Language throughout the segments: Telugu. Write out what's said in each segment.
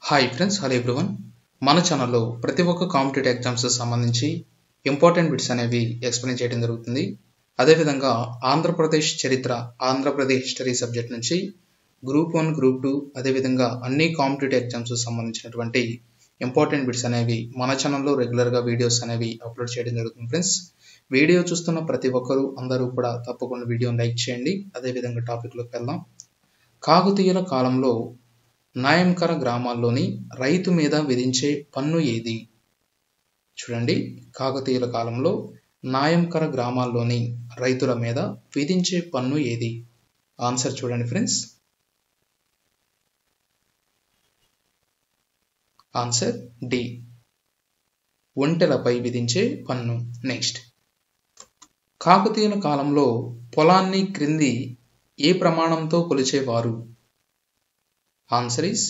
Hi friends, hello everyone. మన ఛానల్లో ప్రతి ఒక్క కాంపిటేటివ్ ఎగ్జామ్స్ సంబంధించి ఇంపార్టెంట్ బిట్స్ అనేవి ఎక్స్ప్లెయిన్ చేయడం జరుగుతుంది. అదేవిధంగా ఆంధ్రప్రదేశ్ చరిత్ర, ఆంధ్రప్రదేశ్ హిస్టరీ సబ్జెక్ట్ నుంచి గ్రూప్ 1, గ్రూప్ 2 అదేవిధంగా అన్ని కాంపిటేటివ్ ఎగ్జామ్స్ సంబంధించినటువంటి ఇంపార్టెంట్ బిట్స్ అనేవి మన ఛానల్లో రెగ్యులర్గా వీడియోస్ అనేవి అప్లోడ్ చేయడం జరుగుతుంది. ఫ్రెండ్స్, వీడియో చూస్తున్న ప్రతి ఒక్కరూ అందరూ కూడా తప్పకుండా వీడియోని లైక్ చేయండి. అదేవిధంగా టాపిక్లోకి వెళ్దాం. కాకతీయుల కాలంలో నాయంకర గ్రామాల్లోని రైతు మీద విధించే పన్ను ఏది? చూడండి, కాకతీయుల కాలంలో నాయంకర గ్రామాల్లోని రైతుల మీద విధించే పన్ను ఏది? ఆన్సర్ చూడండి ఫ్రెండ్స్. ఆన్సర్ డి, ఒంటెలపై విధించే పన్ను. నెక్స్ట్, కాకతీయుల కాలంలో పొలాన్ని క్రింది ఏ ప్రమాణంతో కొలిచేవారు? ఆన్సర్ ఇస్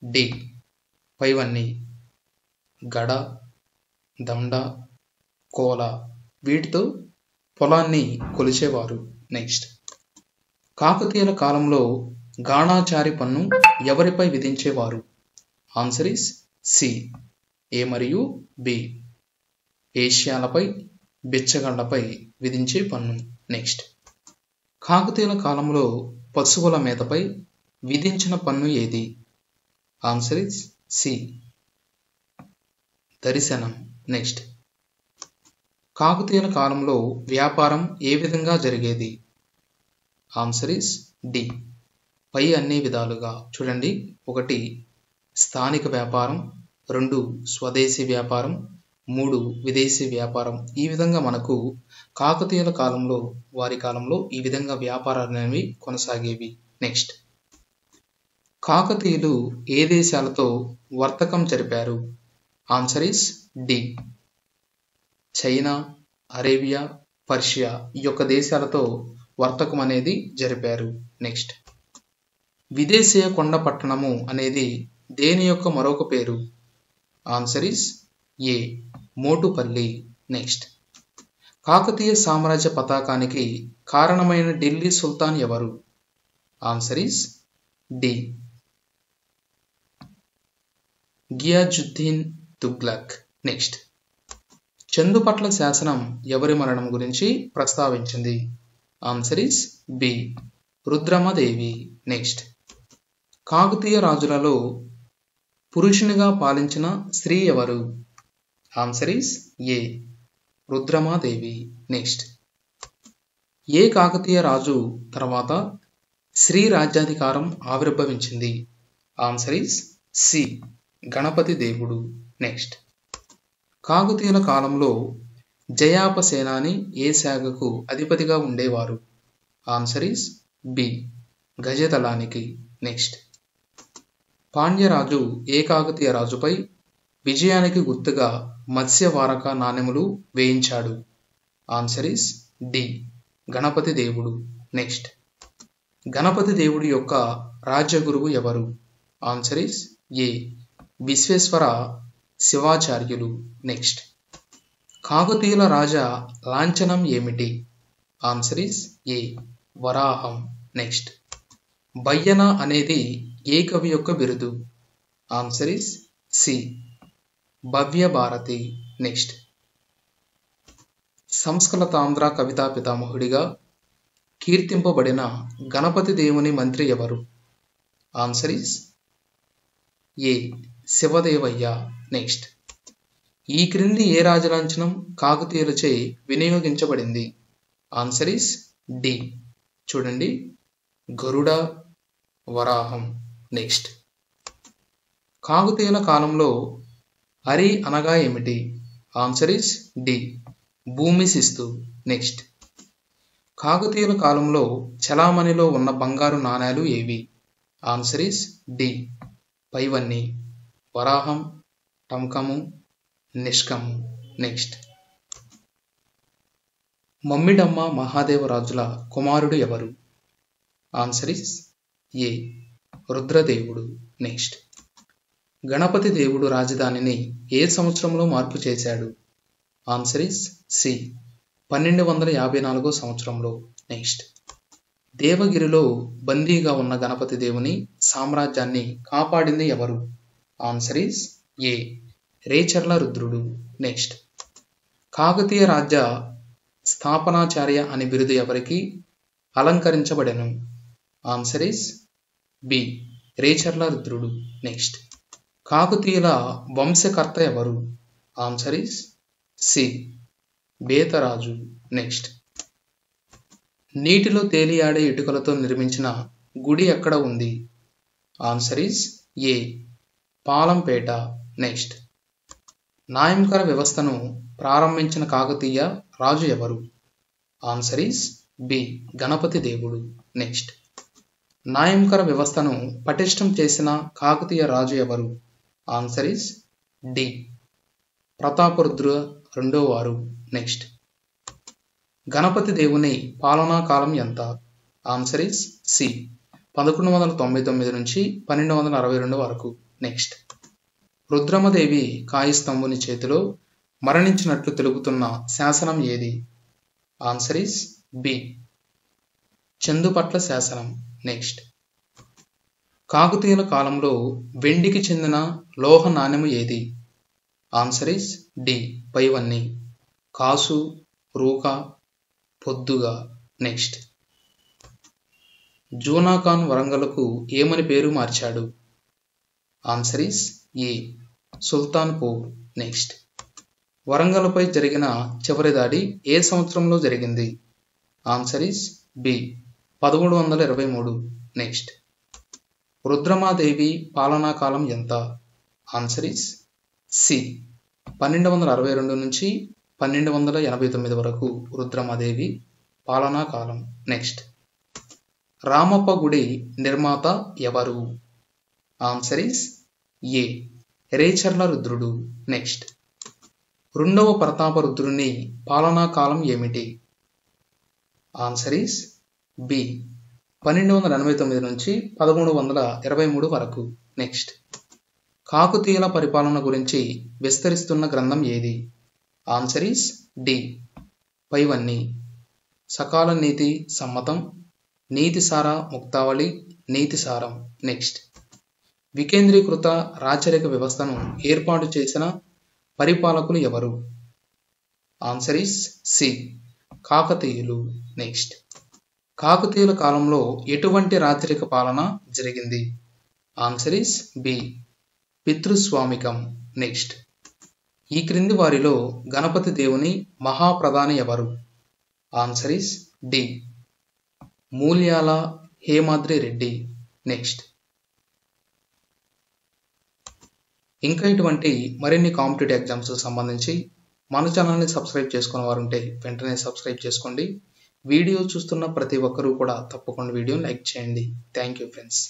డి, పైవన్నీ. గడ, దండ, కోల వీటితో పొలాన్ని కొలిచేవారు. నెక్స్ట్, కాకతీయుల కాలంలో గాణాచారి పన్ను ఎవరిపై విధించేవారు? ఆన్సర్ ఇస్ సి, ఏ మరియు బి, ఏషియాలపై, బిచ్చగాళ్లపై విధించే పన్ను. నెక్స్ట్, కాకతీయుల కాలంలో పశువుల మేతపై విధించిన పన్ను ఏది? ఆన్సర్ ఇస్ సి, దరిశనం. నెక్స్ట్, కాకతీయుల కాలంలో వ్యాపారం ఏ విధంగా జరిగేది? ఆన్సర్ ఇస్ డి, పై అన్ని విధాలుగా. చూడండి, 1 స్థానిక వ్యాపారం, 2 స్వదేశీ వ్యాపారం, 3 విదేశీ వ్యాపారం. ఈ విధంగా మనకు కాకతీయుల కాలంలో, వారి కాలంలో ఈ విధంగా వ్యాపారాలు అనేవి కొనసాగేవి. నెక్స్ట్, కాకతీయులు ఏ దేశాలతో వర్తకం జరిపారు? Answer is D, China, Arabia, Persia ఈ యొక్క దేశాలతో వర్తకం అనేది జరిపారు. నెక్స్ట్, విదేశీయ కొండ పట్టణము అనేది దేని యొక్క మరొక పేరు? Answer is A, Motupalli. Next, కాకతీయ సామ్రాజ్య పతాకానికి కారణమైన ఢిల్లీ సుల్తాన్ ఎవరు? Answer is D, Ghiyasuddin Tughlaq. Next, Chandupatla శాసనం ఎవరి మరణం గురించి ప్రస్తావించింది? Answer is B, Rudramadevi. Next, కాకతీయ రాజులలో పురుషునిగా పాలించిన స్త్రీ ఎవరు? Answer is A, Rudramadevi. Next, ఏ కాకతీయ రాజు తర్వాత శ్రీ రాజ్యాధికారం ఆవిర్భవించింది? ఆన్సర్ ఇస్ సి, గణపతి దేవుడు. నెక్స్ట్, కాకతీయుల కాలంలో జయాప సేనాని ఏ శాఖకు అధిపతిగా ఉండేవారు? ఆన్సర్ ఇస్ బి, గజదళానికి. నెక్స్ట్, పాండ్యరాజు ఏ కాకతీయ రాజుపై విజయానికి గుర్తుగా మత్స్యవారక నాణెములు వేయించాడు? ఆన్సర్ ఇస్ డి, గణపతి దేవుడు. నెక్స్ట్, గణపతి దేవుడి యొక్క రాజ్యగురువు ఎవరు? ఆన్సర్ ఇస్ ఏ, విశ్వేశ్వర శివాచార్యులు. నెక్స్ట్, కాకతీయుల రాజా లాంఛనం ఏమిటి? ఆన్సర్ ఇస్ ఏ, వరాహం. నెక్స్ట్, బయ్యన అనేది ఏ కవి యొక్క బిరుదు? Answer is C, Bhavya Bharati. Next, సంస్కృతాంధ్ర కవితా పితామహుడిగా కీర్తింపబడిన గణపతి దేవుని మంత్రి ఎవరు? Answer is A, Shivadevayya. Next, ఈ క్రింది ఏ రాజలాంఛనం కాకతీయులచే వినియోగించబడింది? ఆన్సర్ ఇస్ డి, చూడండి, గరుడ, వరాహం. నెక్స్ట్, కాకతీయుల కాలంలో అరి అనగా ఏమిటి? ఆన్సర్ ఇస్ డి, భూమి శిస్తు. నెక్స్ట్, కాకతీయుల కాలంలో చలామణిలో ఉన్న బంగారు నాణేలు ఏవి? ఆన్సర్ ఇస్ డి, పైవన్నీ. వరాహం, టంకము, నిష్కము. నెక్స్ట్, మమ్మిడమ్మ మహాదేవరాజుల కుమారుడు ఎవరు? ఆన్సర్ ఇస్ ఏ, రుద్రదేవుడు. నెక్స్ట్, గణపతి దేవుడు రాజధానిని ఏ సంవత్సరంలో మార్పు చేశాడు? ఆన్సర్ ఇస్ సి, 1254 సంవత్సరంలో. నెక్స్ట్, దేవగిరిలో బందీగా ఉన్న గణపతి దేవుని సామ్రాజ్యాన్ని కాపాడింది ఎవరు? ఆన్సర్ ఈస్ ఏ రేచర్ల రుద్రుడు. నెక్స్ట్, కాకతీయ రాజ్య స్థాపనాచార్య అనే బిరుదు ఎవరికి అలంకరించబడెను? ఆన్సర్ ఈస్ బి రేచర్ల రుద్రుడు. నెక్స్ట్, కాకతీయుల వంశకర్త ఎవరు? Answer is C Betharaju. Next, నీటిలో తేలియాడే ఇటుకలతో నిర్మించిన గుడి ఎక్కడ ఉంది? Answer is A Palampet. Next, నాయంకర వ్యవస్థను ప్రారంభించిన కాకతీయ రాజు ఎవరు? ఆన్సర్ ఈస్ బి గణపతి దేవుడు. నెక్స్ట్, నాయంకర వ్యవస్థను పటిష్టం చేసిన కాకతీయ రాజు ఎవరు? ఆన్సర్ ఈస్ డి ప్రతాపరుద్ర రెండవ వారు. నెక్స్ట్, గణపతి దేవుని పాలనా కాలం ఎంత? ఆన్సర్ ఈస్ సి 1199 నుంచి 1262 వరకు. నెక్స్ట్, రుద్రమదేవి కాయస్తంభుని చేతిలో మరణించినట్లు తెలుపుతున్న శాసనం ఏది? ఆన్సర్ ఈస్ బి చందుపట్ల శాసనం. నెక్స్ట్, కాకతీయుల కాలంలో వెండికి చెందిన లోహ నాణెము ఏది? ఆన్సర్ ఈస్ డి పైవన్నీ, కాసు, రూక, పొద్దుగా. నెక్స్ట్, జూనాఖాన్ వరంగల్కు ఏమని పేరు మార్చాడు? Answer is A Sultanpur. Next, వరంగల్పై జరిగిన చివరి దాడి ఏ సంవత్సరంలో జరిగింది? Answer is B 1323. Next, Rudramadevi పాలనా కాలం ఎంత? ఆన్సర్ ఈస్ సి 1262 నుంచి 1289 వరకు రుద్రమాదేవి పాలనా కాలం. నెక్స్ట్, రామప్ప గుడి నిర్మాత ఎవరు? ఆన్సర్ ఈస్ ఏ రేచర్ల రుద్రుడు. నెక్స్ట్, రెండవ ప్రతాపరుద్రుని పాలనా కాలం ఏమిటి? ఆన్సర్ ఈస్ బి 1289 నుంచి 1323 వరకు. నెక్స్ట్, కాకతీయుల పరిపాలన గురించి విస్తరిస్తున్న గ్రంథం ఏది? ఆన్సర్ ఈస్ డి పైవన్నీ, సకాల నీతి సమ్మతం, నీతిసార ముక్తావళి, నీతిసారం. నెక్స్ట్, వికేంద్రీకృత రాచరిక వ్యవస్థను ఏర్పాటు చేసిన పరిపాలకులు ఎవరు? ఆన్సర్ ఈస్ సి కాకతీయులు. నెక్స్ట్, కాకతీయుల కాలంలో ఎటువంటి రాచరిక పాలన జరిగింది? ఆన్సర్ ఈస్ బి పితృస్వామికం. నెక్స్ట్, ఈ క్రింది వారిలో గణపతి దేవుని మహాప్రధాని ఎవరు? Answer is D Mulyala Hemadri Reddy. Next, ఇంకా ఇటువంటి మరిన్ని కాంపిటేటివ్ ఎగ్జామ్స్ సంబంధించి మన ఛానల్ని సబ్స్క్రైబ్ చేసుకున్న వారు ఉంటే వెంటనే సబ్స్క్రైబ్ చేసుకోండి. వీడియో చూస్తున్న ప్రతి ఒక్కరూ కూడా తప్పకుండా వీడియోని లైక్ చేయండి. Thank you friends.